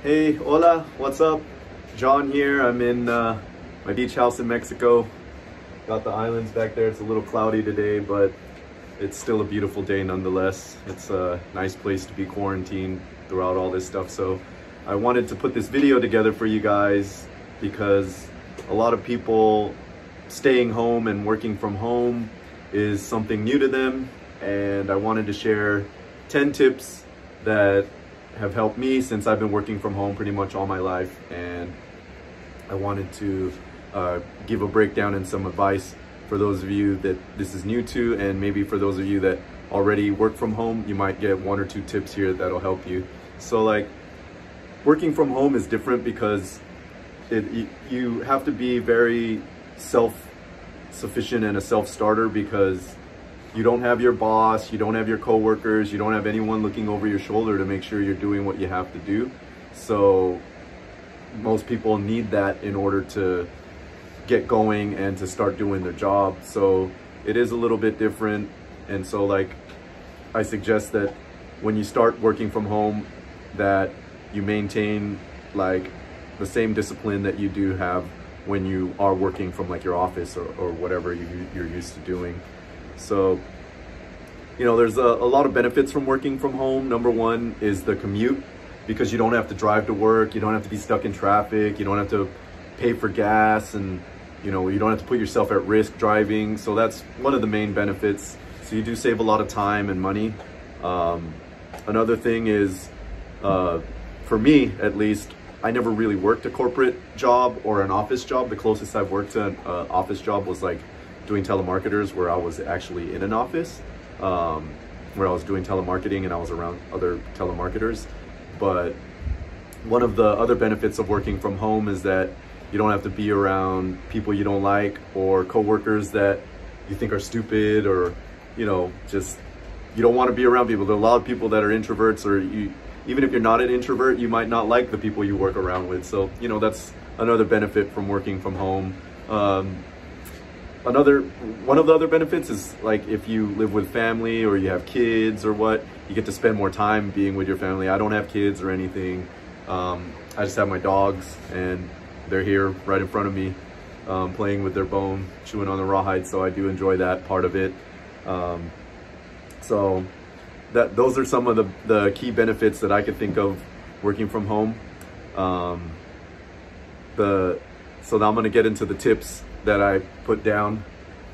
Hey, hola, what's up? John here. I'm in my beach house in Mexico. Got the islands back there. It's a little cloudy today, but it's still a beautiful day nonetheless. It's a nice place to be quarantined throughout all this stuff. So I wanted to put this video together for you guys because a lot of people staying home and working from home is something new to them. And I wanted to share 10 tips that have helped me since I've been working from home pretty much all my life, and I wanted to give a breakdown and some advice for those of you that this is new to, and maybe for those of you that already work from home, you might get 1 or 2 tips here that'll help you. So like, working from home is different because you have to be very self-sufficient and a self-starter, because you don't have your boss, you don't have your coworkers, you don't have anyone looking over your shoulder to make sure you're doing what you have to do. So most people need that in order to get going and to start doing their job. So it is a little bit different. And so like, I suggest that when you start working from home, that you maintain like the same discipline that you do have when you are working from like your office or whatever you're used to doing. So, you know, there's a lot of benefits from working from home. Number one is the commute, because you don't have to drive to work. You don't have to be stuck in traffic. You don't have to pay for gas, and, you know, you don't have to put yourself at risk driving. So that's one of the main benefits. So you do save a lot of time and money. Another thing is, for me at least, I never really worked a corporate job or an office job. The closest I've worked to an office job was like doing telemarketers, where I was actually in an office, where I was doing telemarketing and I was around other telemarketers. But one of the other benefits of working from home is that you don't have to be around people you don't like, or coworkers that you think are stupid, or, you know, just, you don't want to be around people. There are a lot of people that are introverts, or even if you're not an introvert, you might not like the people you work around with. So, you know, that's another benefit from working from home. One of the other benefits is like, if you live with family or you have kids or what, you get to spend more time being with your family. I don't have kids or anything. I just have my dogs, and they're here right in front of me, playing with their bone, chewing on the rawhide. So I do enjoy that part of it. So those are some of the key benefits that I could think of working from home. So now I'm gonna get into the tips that I put down.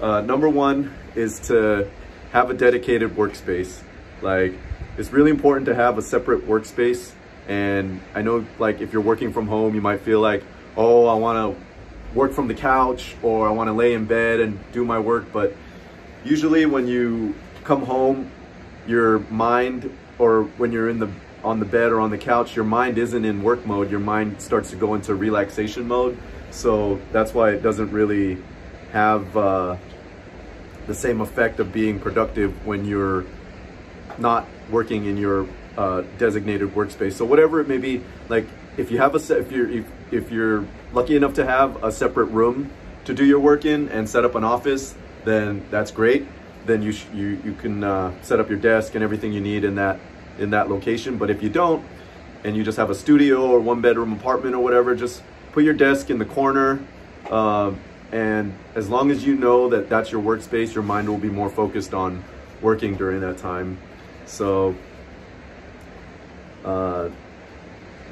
Number one is to have a dedicated workspace. Like, it's really important to have a separate workspace. And I know, like, if you're working from home, you might feel like, oh, I wanna work from the couch, or I wanna lay in bed and do my work. But usually when you come home, your mind, or when you're on the bed or on the couch, your mind isn't in work mode. Your mind starts to go into relaxation mode. So that's why it doesn't really have the same effect of being productive when you're not working in your designated workspace. So whatever it may be, like, if you have if you're lucky enough to have a separate room to do your work in and set up an office, then that's great. Then you can set up your desk and everything you need in that location. But if you don't, and you just have a studio or 1-bedroom apartment or whatever, just put your desk in the corner, and as long as you know that that's your workspace, your mind will be more focused on working during that time. So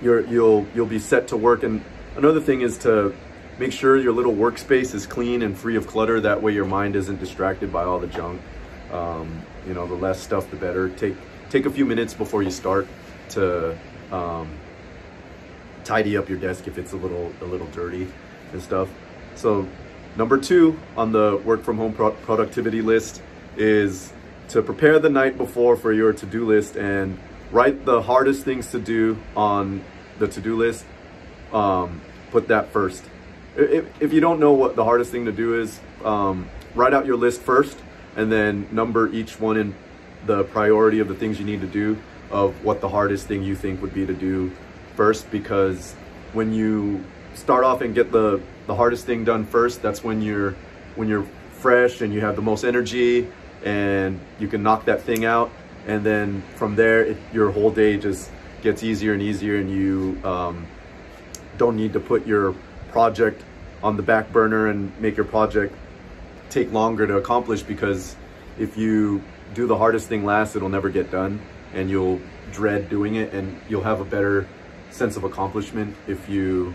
you'll be set to work. And another thing is to make sure your little workspace is clean and free of clutter. That way your mind isn't distracted by all the junk. You know, the less stuff, the better. Take a few minutes before you start to tidy up your desk if it's a little dirty and stuff. So number 2 on the work from home productivity list is to prepare the night before for your to-do list, and write the hardest things to do on the to-do list. Put that first. If you don't know what the hardest thing to do is, write out your list first, and then number each one in the priority of the things you need to do, of what the hardest thing you think would be to do first. Because when you start off and get the hardest thing done first, that's when you're fresh and you have the most energy, and you can knock that thing out. And then from there, your whole day just gets easier and easier, and you don't need to put your project on the back burner and make your project take longer to accomplish, because if you do the hardest thing last, it'll never get done and you'll dread doing it, and you'll have a better sense of accomplishment if you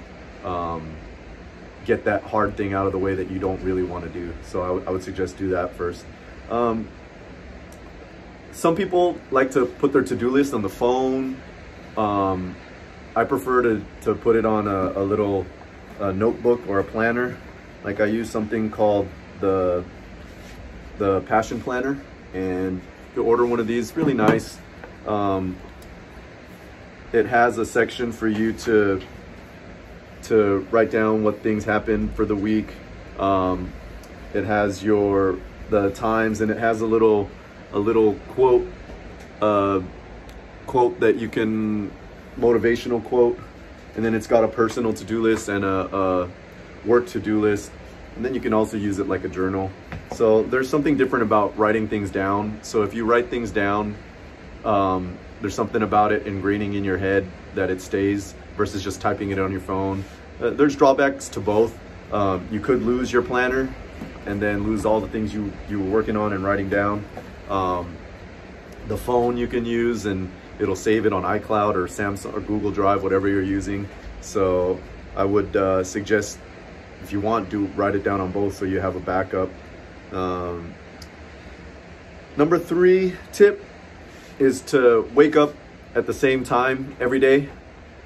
get that hard thing out of the way that you don't really want to do. So I would suggest do that first. Some people like to put their to-do list on the phone. I prefer to put it on a little notebook or a planner. Like I use something called the Passion Planner, and you order one of these, really nice. It has a section for you to write down what things happened for the week. It has the times, and it has a little quote that you can, motivational quote, and then it's got a personal to-do list and a work to-do list, and then you can also use it like a journal. So there's something different about writing things down. So if you write things down, there's something about it ingraining in your head that it stays versus just typing it on your phone. There's drawbacks to both. You could lose your planner and then lose all the things you were working on and writing down. The phone you can use, and it'll save it on iCloud or Samsung or Google Drive, whatever you're using. So I would suggest, if you want, write it down on both so you have a backup. Number 3 tip is to wake up at the same time every day,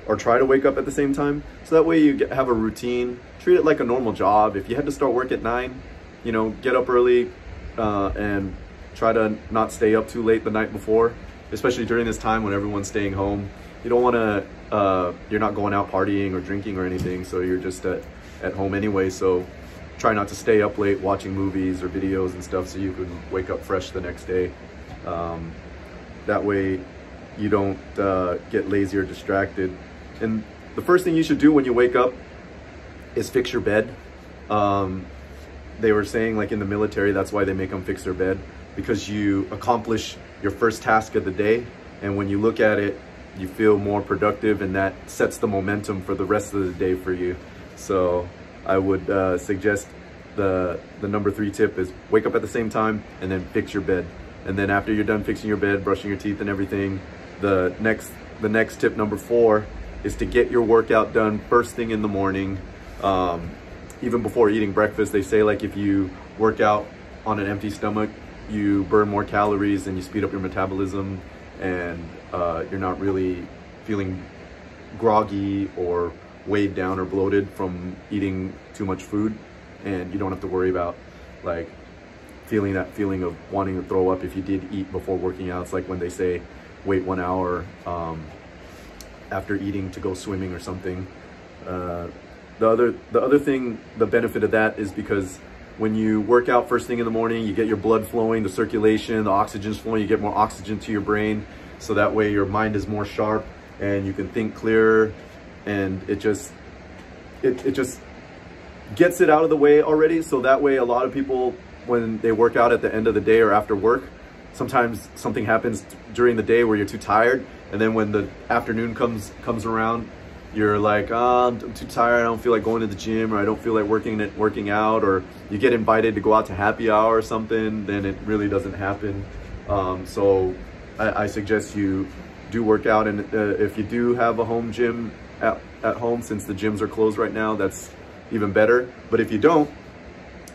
or try to wake up at the same time. So that way you have a routine. Treat it like a normal job. If you had to start work at 9, you know, get up early and try to not stay up too late the night before, especially during this time when everyone's staying home. You don't want to, you're not going out partying or drinking or anything, so you're just at home anyway. So try not to stay up late watching movies or videos and stuff, so you can wake up fresh the next day. That way you don't get lazy or distracted. And the first thing you should do when you wake up is fix your bed. They were saying, like in the military, that's why they make them fix their bed, because you accomplish your first task of the day, and when you look at it, you feel more productive, and that sets the momentum for the rest of the day for you. So I would suggest the number 3 tip is wake up at the same time and then fix your bed. And then after you're done fixing your bed, brushing your teeth and everything, the next tip, number 4, is to get your workout done first thing in the morning. Even before eating breakfast. They say, like, if you work out on an empty stomach, you burn more calories and you speed up your metabolism, and you're not really feeling groggy or weighed down or bloated from eating too much food, and you don't have to worry about like feeling that feeling of wanting to throw up if you did eat before working out. It's like when they say wait 1 hour after eating to go swimming or something. The other thing, the benefit of that is because when you work out first thing in the morning, you get your blood flowing, the circulation, the oxygen's flowing, you get more oxygen to your brain, so that way your mind is more sharp and you can think clearer, and it just gets it out of the way already. So that way a lot of people, when they work out at the end of the day or after work, sometimes something happens during the day where you're too tired, and then when the afternoon comes around, you're like, oh, I'm too tired, I don't feel like going to the gym, or I don't feel like working out, or you get invited to go out to happy hour or something, then it really doesn't happen. So I suggest you do work out, and if you do have a home gym at home, since the gyms are closed right now, that's even better. But if you don't,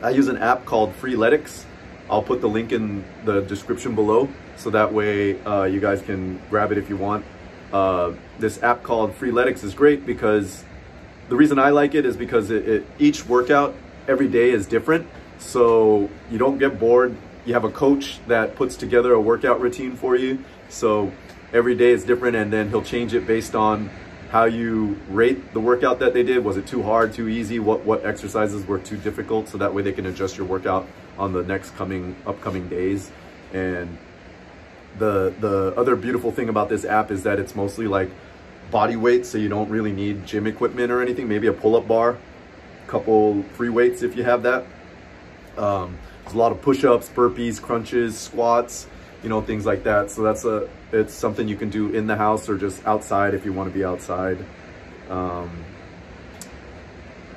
I use an app called Freeletics. I'll put the link in the description below, so that way you guys can grab it if you want. This app called Freeletics is great because the reason I like it is because each workout every day is different, so you don't get bored. You have a coach that puts together a workout routine for you, so every day is different, and then he'll change it based on how you rate the workout that they did. Was it too hard, too easy? What exercises were too difficult? So that way they can adjust your workout on the upcoming days. And the other beautiful thing about this app is that it's mostly like body weight, so you don't really need gym equipment or anything. Maybe a pull-up bar, a couple free weights if you have that. There's a lot of push-ups, burpees, crunches, squats, you know, things like that. So it's something you can do in the house or just outside if you want to be outside.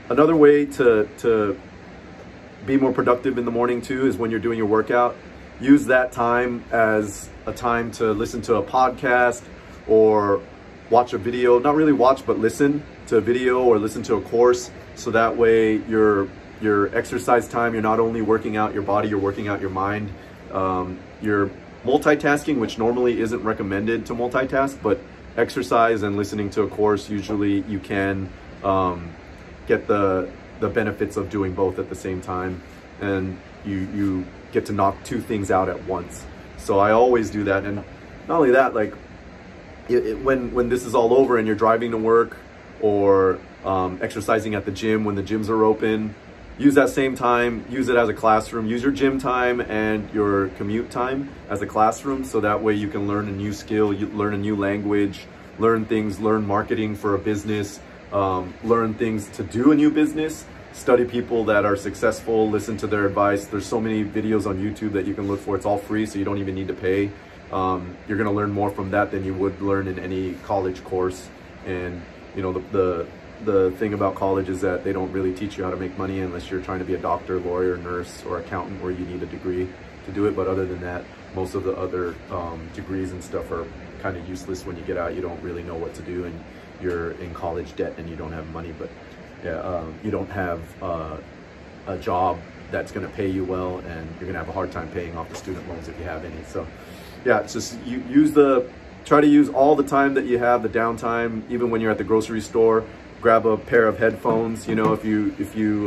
Another way to be more productive in the morning too is when you're doing your workout, use that time as a time to listen to a podcast or watch a video. Not really watch, but listen to a video or listen to a course. So that way your exercise time, you're not only working out your body, you're working out your mind. You're multitasking, which normally isn't recommended to multitask, but exercise and listening to a course, usually you can get the benefits of doing both at the same time, and you get to knock two things out at once. So I always do that. And not only that, like when this is all over and you're driving to work or exercising at the gym, when the gyms are open, use that same time, use it as a classroom. Use your gym time and your commute time as a classroom, so that way you can learn a new skill, you learn a new language, learn things, learn marketing for a business, learn things to do a new business, study people that are successful, listen to their advice. There's so many videos on YouTube that you can look for. It's all free, so you don't even need to pay. You're gonna learn more from that than you would learn in any college course. And you know, the thing about college is that they don't really teach you how to make money unless you're trying to be a doctor, lawyer, nurse, or accountant, where you need a degree to do it. But other than that, most of the other degrees and stuff are kind of useless. When you get out, you don't really know what to do, and you're in college debt and you don't have money. But yeah, you don't have a job that's going to pay you well, and you're going to have a hard time paying off the student loans if you have any. So yeah, it's just try to use all the time that you have, the downtime, even when you're at the grocery store. Grab a pair of headphones. You know, if you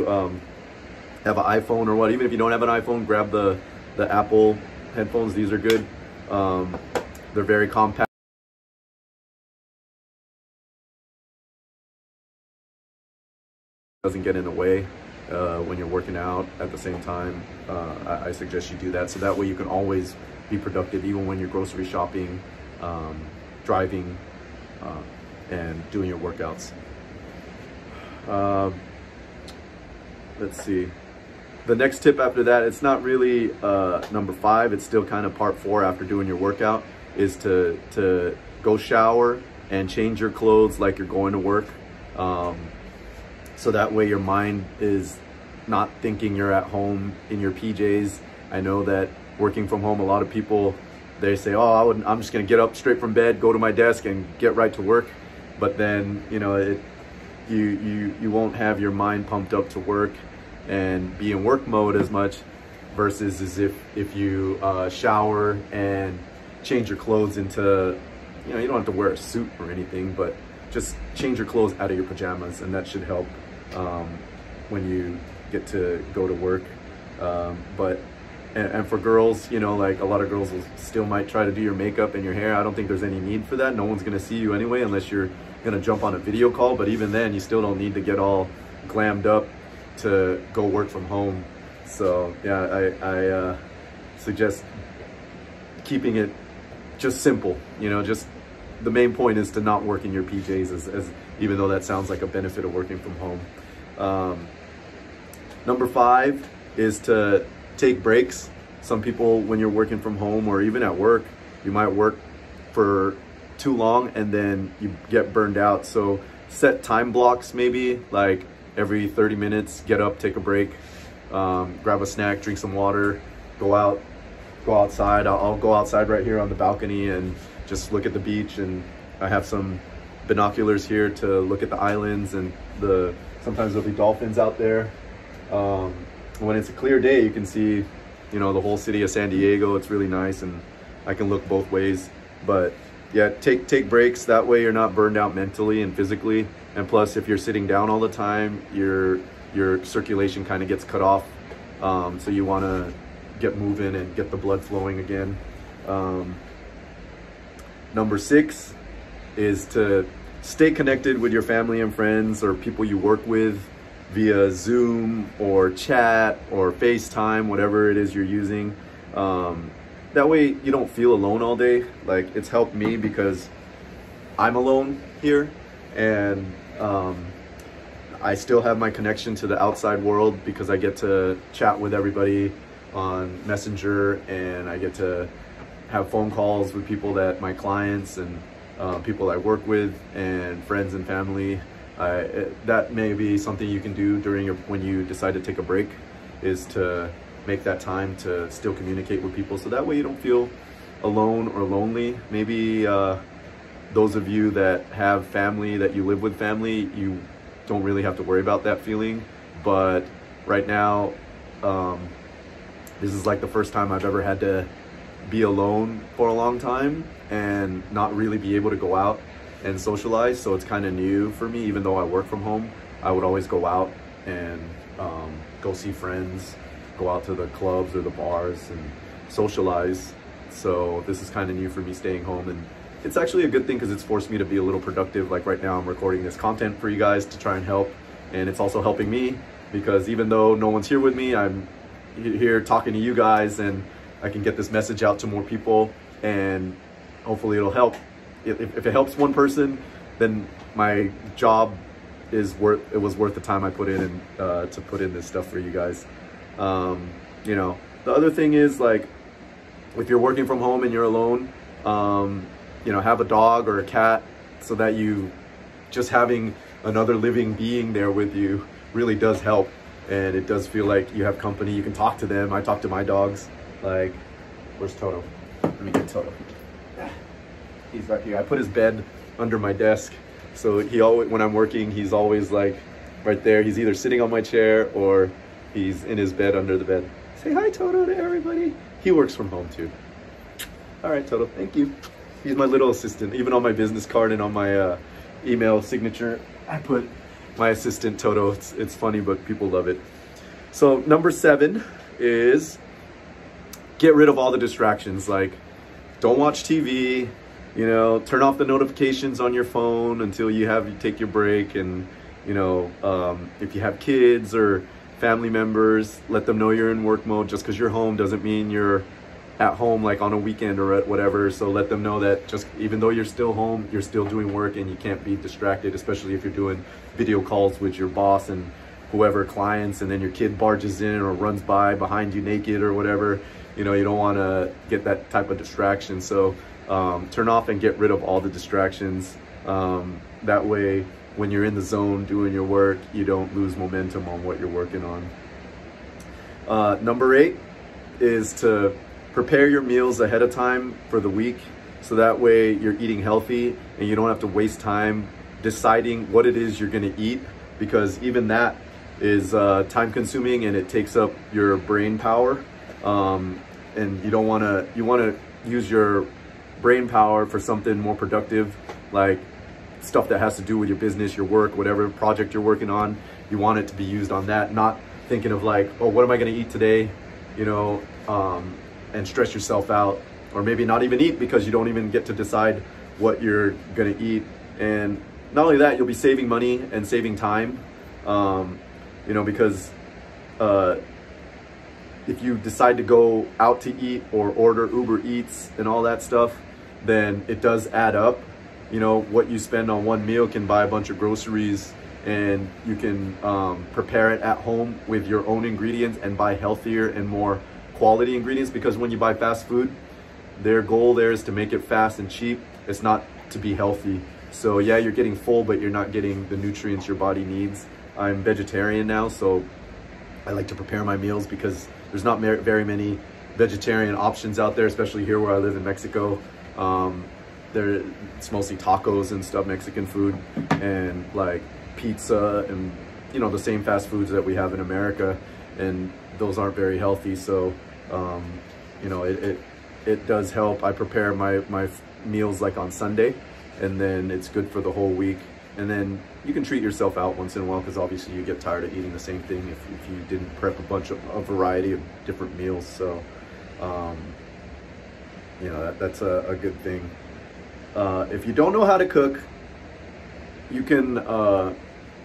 have an iPhone or what, even if you don't have an iPhone, grab the Apple headphones. These are good. They're very compact. Doesn't get in the way when you're working out at the same time. I suggest you do that, so that way you can always be productive, even when you're grocery shopping, driving, and doing your workouts. Let's see. The next tip after that, it's not really number 5, it's still kind of part 4 after doing your workout, is to go shower and change your clothes like you're going to work. So that way your mind is not thinking you're at home in your PJs. I know that working from home, a lot of people, they say, oh, I'm just gonna get up straight from bed, go to my desk and get right to work. But then, you know, you won't have your mind pumped up to work and be in work mode as much, versus as if you shower and change your clothes into, you know, you don't have to wear a suit or anything, but just change your clothes out of your pajamas, and that should help when you get to go to work. And for girls, you know, like a lot of girls will still might try to do your makeup and your hair. I don't think there's any need for that. No one's gonna see you anyway, unless you're gonna jump on a video call. But even then, you still don't need to get all glammed up to go work from home. So yeah, I suggest keeping it just simple. You know, just the main point is to not work in your PJs, as even though that sounds like a benefit of working from home. Number 5 is to take breaks. Some people, when you're working from home or even at work, you might work for too long and then you get burned out. So set time blocks, maybe like every 30 minutes, get up, take a break, grab a snack, drink some water, go outside. I'll go outside right here on the balcony and just look at the beach, and I have some binoculars here to look at the islands, and sometimes there'll be dolphins out there. When it's a clear day, you can see, you know, the whole city of San Diego. It's really nice, and I can look both ways. But yeah, take breaks. That way you're not burned out mentally and physically. And plus, if you're sitting down all the time, your circulation kind of gets cut off. So you want to get moving and get the blood flowing again. Number 6 is to stay connected with your family and friends or people you work with via Zoom or chat or FaceTime, whatever it is you're using. That way you don't feel alone all day. Like, it's helped me because I'm alone here, and I still have my connection to the outside world because I get to chat with everybody on Messenger, and I get to have phone calls with people my clients and people I work with and friends and family. That may be something you can do when you decide to take a break, is to make that time to still communicate with people, so that way you don't feel alone or lonely. Maybe those of you that have family, that you live with family, you don't really have to worry about that feeling. But right now, this is like the first time I've ever had to be alone for a long time and not really be able to go out and socialize. So it's kind of new for me. Even though I work from home, I would always go out and go see friends, go out to the clubs or the bars and socialize. So this is kind of new for me, staying home, and it's actually a good thing because it's forced me to be a little productive. Like right now I'm recording this content for you guys to try and help, and it's also helping me because even though no one's here with me, I'm here talking to you guys, and I can get this message out to more people, and hopefully it'll help. If it helps one person, then my job was worth the time I put in, and to put in this stuff for you guys. You know, the other thing is, like, if you're working from home and you're alone, you know, have a dog or a cat, so that just having another living being there with you really does help. And it does feel like you have company. You can talk to them. I talk to my dogs. Like, where's Toto? Let me get Toto. He's right here. I put his bed under my desk. So he always, when I'm working, he's always like right there. He's either sitting on my chair or he's in his bed under the bed. Say hi, Toto, to everybody. He works from home too. All right, Toto, thank you. He's my little assistant. Even on my business card and on my email signature, I put my assistant Toto. It's funny, but people love it. So number 7 is get rid of all the distractions. Like, don't watch TV, you know, turn off the notifications on your phone until you take your break. And, you know, if you have kids or family members, let them know you're in work mode. Just because you're home doesn't mean you're at home like on a weekend or whatever. So let them know that just even though you're still home, you're still doing work, and you can't be distracted, especially if you're doing video calls with your boss and whoever, clients, and then your kid barges in or runs by behind you naked or whatever. You know, you don't want to get that type of distraction. So turn off and get rid of all the distractions. That way, when you're in the zone doing your work, you don't lose momentum on what you're working on. Number 8 is to prepare your meals ahead of time for the week, so that way you're eating healthy and you don't have to waste time deciding what it is you're going to eat, because even that is time consuming and it takes up your brain power. And you want to use your brain power for something more productive, like stuff that has to do with your business, your work, whatever project you're working on. You want it to be used on that, not thinking of like, oh, what am I going to eat today, you know, and stress yourself out, or maybe not even eat because you don't even get to decide what you're going to eat. And not only that, you'll be saving money and saving time, you know, because if you decide to go out to eat or order Uber Eats and all that stuff, then it does add up. You know, what you spend on one meal can buy a bunch of groceries, and you can prepare it at home with your own ingredients and buy healthier and more quality ingredients. Because when you buy fast food, their goal there is to make it fast and cheap. It's not to be healthy. So yeah, you're getting full, but you're not getting the nutrients your body needs. I'm vegetarian now, so I like to prepare my meals because there's not very many vegetarian options out there, especially here where I live in Mexico. It's mostly tacos and stuff, Mexican food, and like pizza and, you know, the same fast foods that we have in America, and those aren't very healthy. So you know, it does help. I prepare my meals like on Sunday, and then it's good for the whole week. And then you can treat yourself out once in a while, because obviously you get tired of eating the same thing if you didn't prep a variety of different meals. So you know, that's a good thing. If you don't know how to cook, you can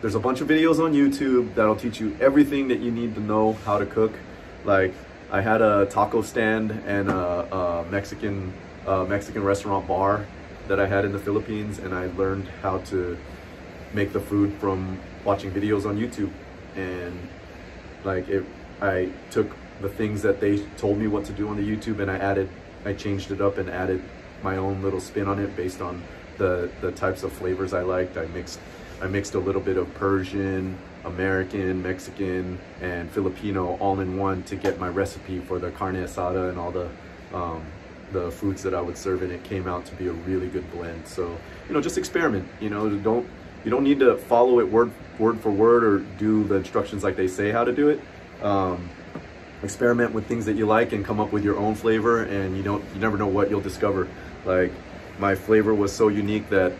there's a bunch of videos on YouTube that'll teach you everything that you need to know how to cook. Like, I had a taco stand and a Mexican restaurant bar that I had in the Philippines, and I learned how to make the food from watching videos on YouTube. And like, I took the things that they told me what to do on the YouTube, and I added I changed it up and added my own little spin on it based on the types of flavors I liked. I mixed a little bit of Persian, American, Mexican, and Filipino all in one to get my recipe for the carne asada and all the foods that I would serve, and it came out to be a really good blend. So, you know, just experiment. You know, you don't need to follow it word for word or do the instructions like they say how to do it. Experiment with things that you like and come up with your own flavor, and you never know what you'll discover. Like, my flavor was so unique that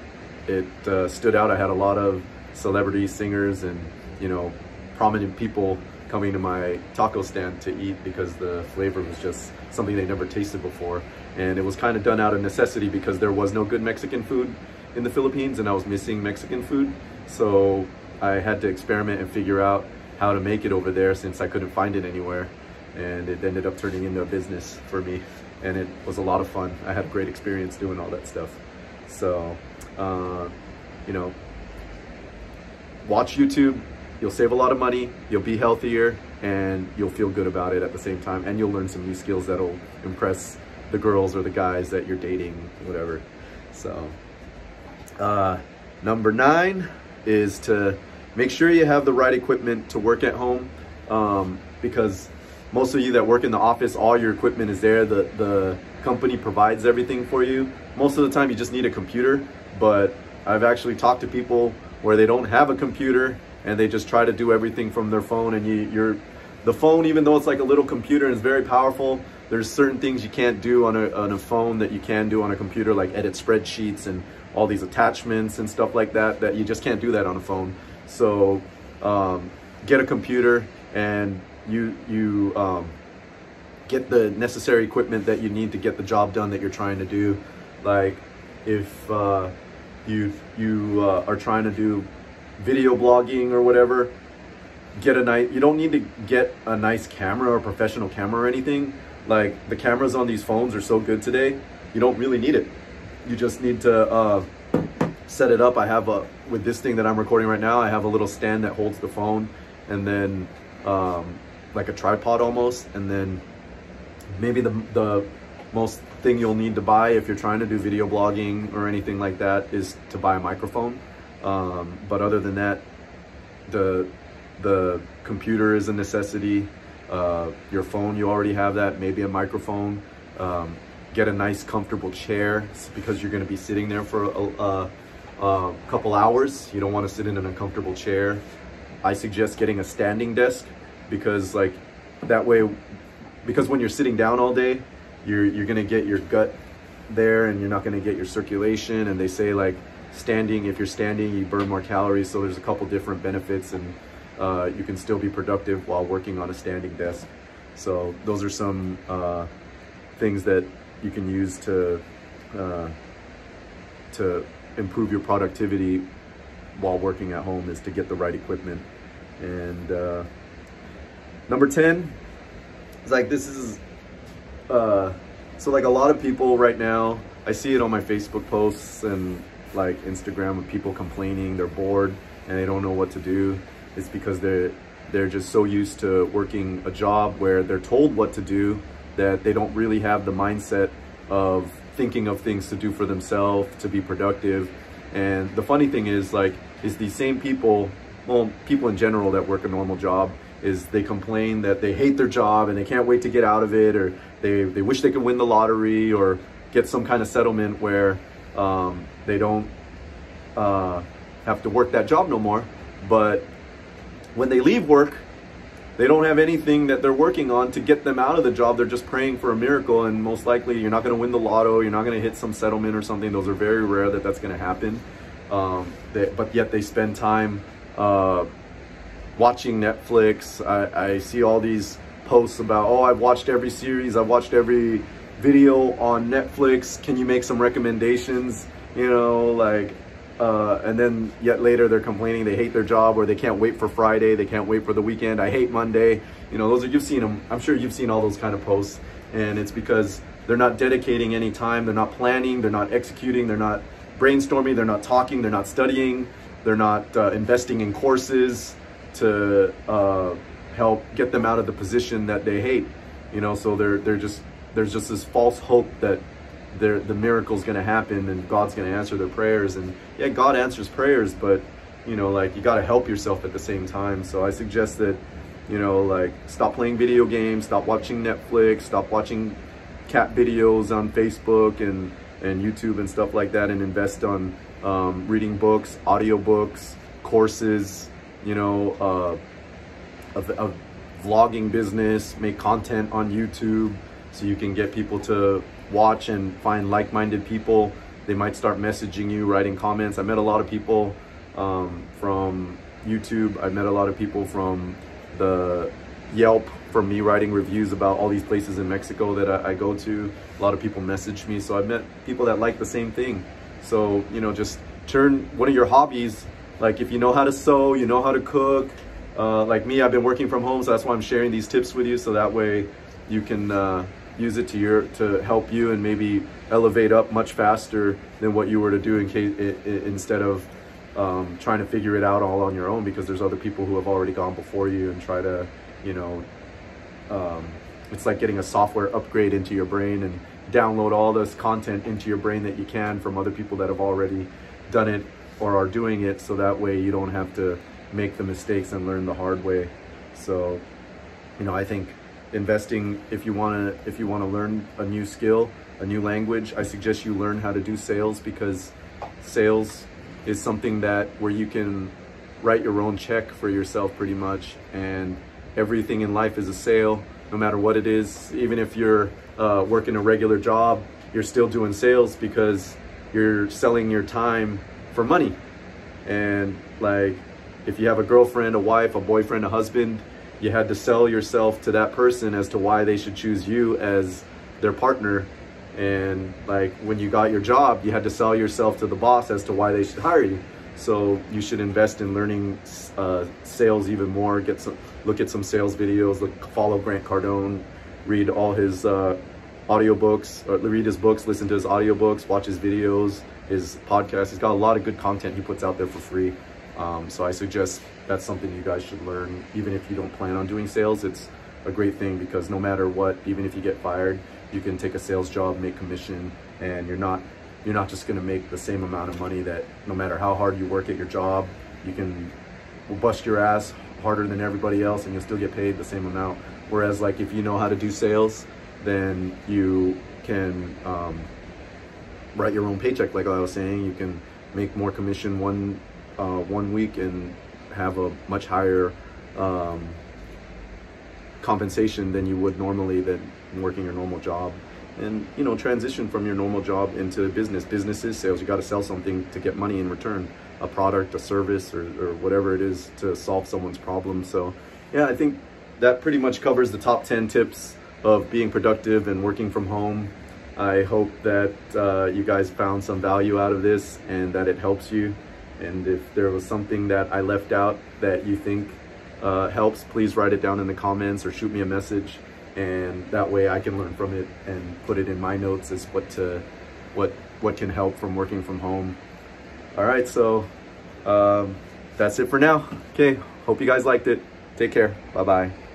it stood out. I had a lot of celebrity singers and, you know, prominent people coming to my taco stand to eat because the flavor was just something they never tasted before. And it was kind of done out of necessity because there was no good Mexican food in the Philippines and I was missing Mexican food. So I had to experiment and figure out how to make it over there since I couldn't find it anywhere. And it ended up turning into a business for me. And it was a lot of fun. I had a great experience doing all that stuff. So, you know, watch YouTube. You'll save a lot of money, you'll be healthier, and you'll feel good about it at the same time. And you'll learn some new skills that'll impress the girls or the guys that you're dating, whatever. So, number 9 is to make sure you have the right equipment to work at home, because most of you that work in the office, all your equipment is there. The company provides everything for you. Most of the time you just need a computer, but I've actually talked to people where they don't have a computer and they just try to do everything from their phone. And the phone, even though it's like a little computer and it's very powerful, there's certain things you can't do on a phone that you can do on a computer, like edit spreadsheets and all these attachments and stuff like that, that you just can't do that on a phone. So get a computer and you get the necessary equipment that you need to get the job done that you're trying to do. Like if you are trying to do video blogging or whatever, you don't need to get a nice camera or professional camera or anything. Like, the cameras on these phones are so good today, you don't really need it. You just need to set it up. I have with this thing that I'm recording right now, I have a little stand that holds the phone, and then like a tripod almost, and then maybe the most thing you'll need to buy if you're trying to do video blogging or anything like that is to buy a microphone. But other than that, the computer is a necessity. Your phone, you already have that. Maybe a microphone. Get a nice comfortable chair, because you're going to be sitting there for a couple hours. You don't want to sit in an uncomfortable chair. I suggest getting a standing desk, because like that way, because when you're sitting down all day, you're going to get your gut there and you're not going to get your circulation. And they say, like, if you're standing, you burn more calories. So there's a couple different benefits, and you can still be productive while working on a standing desk. So those are some things that you can use to improve your productivity while working at home, is to get the right equipment. And number 10 is like, this is so like a lot of people right now, I see it on my Facebook posts and like Instagram, with people complaining they're bored and they don't know what to do. It's because they're just so used to working a job where they're told what to do that they don't really have the mindset of thinking of things to do for themselves, to be productive. And the funny thing is, like, is these same people, well, people in general that work a normal job, is they complain that they hate their job and they can't wait to get out of it, or they wish they could win the lottery or get some kind of settlement where they don't have to work that job no more. But when they leave work, they don't have anything that they're working on to get them out of the job. They're just praying for a miracle, and most likely you're not going to win the lotto, you're not going to hit some settlement or something. Those are very rare that that's going to happen. But yet they spend time watching Netflix. I see all these posts about, oh, I've watched every series, I've watched every video on Netflix, can you make some recommendations? You know, like, and then yet later they're complaining they hate their job, or they can't wait for Friday, they can't wait for the weekend, I hate Monday. You know, you've seen them. I'm sure you've seen all those kind of posts, and it's because they're not dedicating any time, they're not planning, they're not executing, they're not brainstorming, they're not talking, they're not studying, they're not investing in courses to help get them out of the position that they hate. You know, so they're just there's just this false hope that the miracle's going to happen and God's going to answer their prayers. And yeah, God answers prayers, but you know, like, you got to help yourself at the same time. So I suggest that, you know, like, stop playing video games, stop watching Netflix, stop watching cat videos on Facebook and YouTube and stuff like that, and invest on reading books, audiobooks, courses, you know, a vlogging business, make content on YouTube so you can get people to watch and find like-minded people. They might start messaging you, writing comments. I met a lot of people from YouTube. I met a lot of people from the Yelp, from me writing reviews about all these places in Mexico that I go to. A lot of people message me, so I've met people that like the same thing. So, you know, just turn one of your hobbies, like if you know how to sew, you know how to cook, like me, I've been working from home, so that's why I'm sharing these tips with you, so that way you can use it to help you and maybe elevate up much faster than what you were to do instead of trying to figure it out all on your own, because there's other people who have already gone before you and try to, you know, it's like getting a software upgrade into your brain and download all this content into your brain that you can from other people that have already done it or are doing it, so that way you don't have to make the mistakes and learn the hard way. So, you know, I think investing, if you want to learn a new skill, a new language, I suggest you learn how to do sales, because sales is something that where you can write your own check for yourself pretty much, and everything in life is a sale, no matter what it is. Even if you're working a regular job, you're still doing sales, because you're selling your time for money. And like, if you have a girlfriend, a wife, a boyfriend, a husband, you had to sell yourself to that person as to why they should choose you as their partner. And like, when you got your job, you had to sell yourself to the boss as to why they should hire you. So you should invest in learning sales even more. Look at some sales videos, follow Grant Cardone, read all his audiobooks, or read his books, listen to his audiobooks, watch his videos, his podcast. He's got a lot of good content he puts out there for free. So I suggest that's something you guys should learn. Even if you don't plan on doing sales, it's a great thing, because no matter what, even if you get fired, you can take a sales job, make commission, and you're not just going to make the same amount of money that no matter how hard you work at your job, you can bust your ass harder than everybody else and you'll still get paid the same amount. Whereas like, if you know how to do sales, then you can write your own paycheck. Like I was saying, you can make more commission one week and have a much higher compensation than you would normally than working your normal job. And, you know, transition from your normal job into business. Business is sales. You got to sell something to get money in return, a product, a service, or whatever it is to solve someone's problem. So yeah, I think that pretty much covers the top 10 tips of being productive and working from home. I hope that you guys found some value out of this and that it helps you. And if there was something that I left out that you think helps, please write it down in the comments or shoot me a message. And that way I can learn from it and put it in my notes as what can help from working from home. All right, so that's it for now. Okay, hope you guys liked it. Take care. Bye-bye.